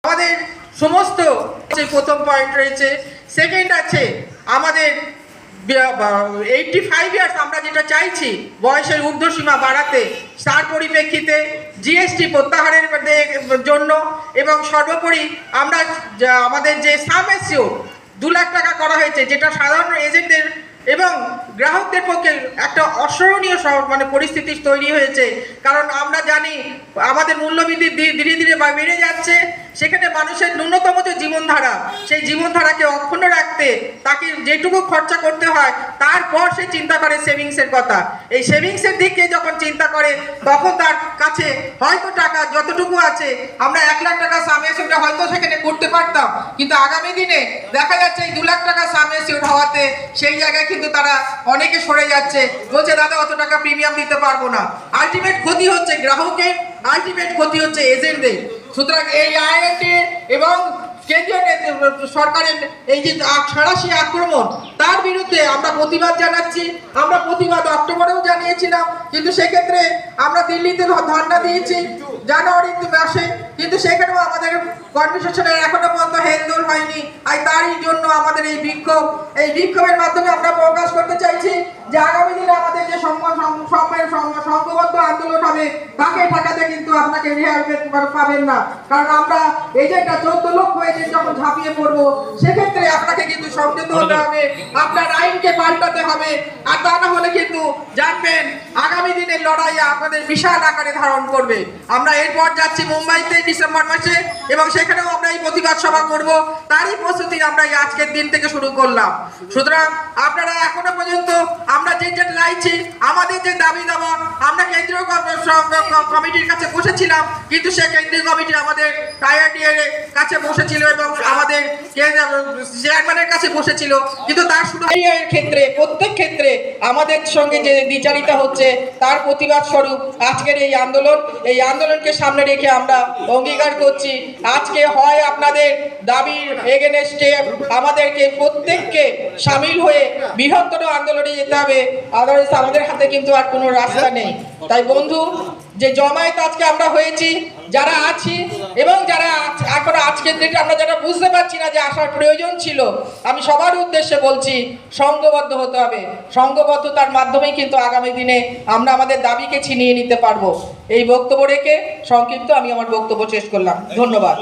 আমাদের সমস্ত প্রথম পয়েন্ট রয়েছে। সেকেন্ড আছে আমাদের 85 ইয়ার্স আমরা যেটা চাইছি বয়সের ঊর্ধ্বসীমা বাড়াতে, তার পরিপ্রেক্ষিতে জিএসটি প্রত্যাহারের জন্য এবং সর্বোপরি আমরা আমাদের যে সাম এসিওর 2 লাখ টাকা করা হয়েছে, যেটা সাধারণ এজেন্টদের এবং গ্রাহকদের পক্ষে একটা অসহনীয় পরিস্থিতি তৈরি হয়েছে। কারণ আমরা জানি আমাদের মূল্যবৃদ্ধি ধীরে ধীরে বেড়ে যাচ্ছে, সেখানে মানুষের ন্যূনতম যে জীবনধারা, সেই জীবনধারাকে অক্ষুণ্ণ রাখতে তাকে যেটুকু খরচা করতে হয় তারপর সে চিন্তা করে সেভিংসের কথা। এই সেভিংসের দিকে যখন চিন্তা করে তখন তার কাছে হয়তো টাকা যতটুকু আছে, আমরা 1 লাখ টাকা সাম এসিওর হয়তো সেখানে করতে পারতাম, কিন্তু আগামী দিনে দেখা যাচ্ছে এই 2 লাখ টাকা সাম এসিওর হওয়াতে সেই জায়গায় কিন্তু তারা অনেকে সরে যাচ্ছে, বলছে দাদা অত টাকা প্রিমিয়াম দিতে পারবো না। আলটিমেট ক্ষতি হচ্ছে গ্রাহকের, আলটিমেট ক্ষতি হচ্ছে এজেন্টদের। সুতরাং এই আইনটি এবং কেন্দ্রীয় সরকারের এই যে সাঁড়াশি আক্রমণ, তার বিরুদ্ধে আমরা প্রতিবাদ জানাচ্ছি। আমরা প্রতিবাদ অক্টোবরেও জানিয়েছিলাম, কিন্তু সেক্ষেত্রে আমরা দিল্লিতে ধর্ণা দিয়েছি জানুয়ারি মাসে, কিন্তু সেখানেও আমাদের কনভারসেশনের এখনো পর্যন্ত হেলদোল হয়নি। আর তারই জন্য আমাদের এই বিক্ষোভের মাধ্যমে আমরা প্রকাশ করতে চাইছি যে আগামী দিনে আমাদের যে সংঘবদ্ধ আন্দোলন হবে তাকে ঠেকাতে কিন্তু আপনাকে রেহাই পাবেন না। কারণ আমরা এজেন্টটা 14 লক্ষ এজেন্ট যখন ঝাঁপিয়ে পড়বো, সেক্ষেত্রে আপনাকে কিন্তু সংযত হতে হবে, আপনার আইনকে পাল্টাতে হবে। আর তা না হলে কিন্তু জানবেন আগামী দিনের লড়াই আপনাদের বিশাল আকারে ধারণ করবে। আমরা এরপর যাচ্ছি মুম্বাইতে ডিসেম্বর মাসে, এবং সেখানেও আমরা এই প্রতিবাদ সভা করব। তারই প্রস্তুতি আমরা এই আজকের দিন থেকে শুরু করলাম। সুতরাং আপনারা এখনো পর্যন্ত আমরা যেটা চাইছি, আমাদের যে দাবি দাবা, আমরা কেন্দ্রীয় কমিটির কাছে বসেছিলাম, কিন্তু সে কেন্দ্রীয় কমিটি আমাদের আইআরডিএ এর কাছে বসেছিল এবং আমাদের চেয়ারম্যানের কাছে বসেছিল, কিন্তু তার শুধু এর ক্ষেত্রে প্রত্যেক ক্ষেত্রে আমাদের সঙ্গে যে দ্বিচারিতা হচ্ছে, তার প্রতিবাদ স্বরূপ আজকের এই আন্দোলনকে সামনে রেখে আমরা অঙ্গীকার করছি আজকে হয় আপনাদের দাবির এগেনস্টে আমাদেরকে প্রত্যেককে সামিল হয়ে বৃহত্তর আন্দোলনে যেতে হবে, আদারওয়াইজ আমাদের হাতে কিন্তু আর কোনো রাস্তা নেই। তাই বন্ধু, যে জমায়েত আজকে আমরা হয়েছি, যারা আছি এবং যারা এখন আজকের দিনে আমরা যারা বুঝতে পারছি না যে আসার প্রয়োজন ছিল, আমি সবার উদ্দেশ্যে বলছি সংঘবদ্ধ হতে হবে। সংঘবদ্ধতার মাধ্যমেই কিন্তু আগামী দিনে আমরা আমাদের দাবিকে ছিনিয়ে নিতে পারবো। এই বক্তব্য রেখে সংক্ষিপ্ত আমি আমার বক্তব্য শেষ করলাম। ধন্যবাদ।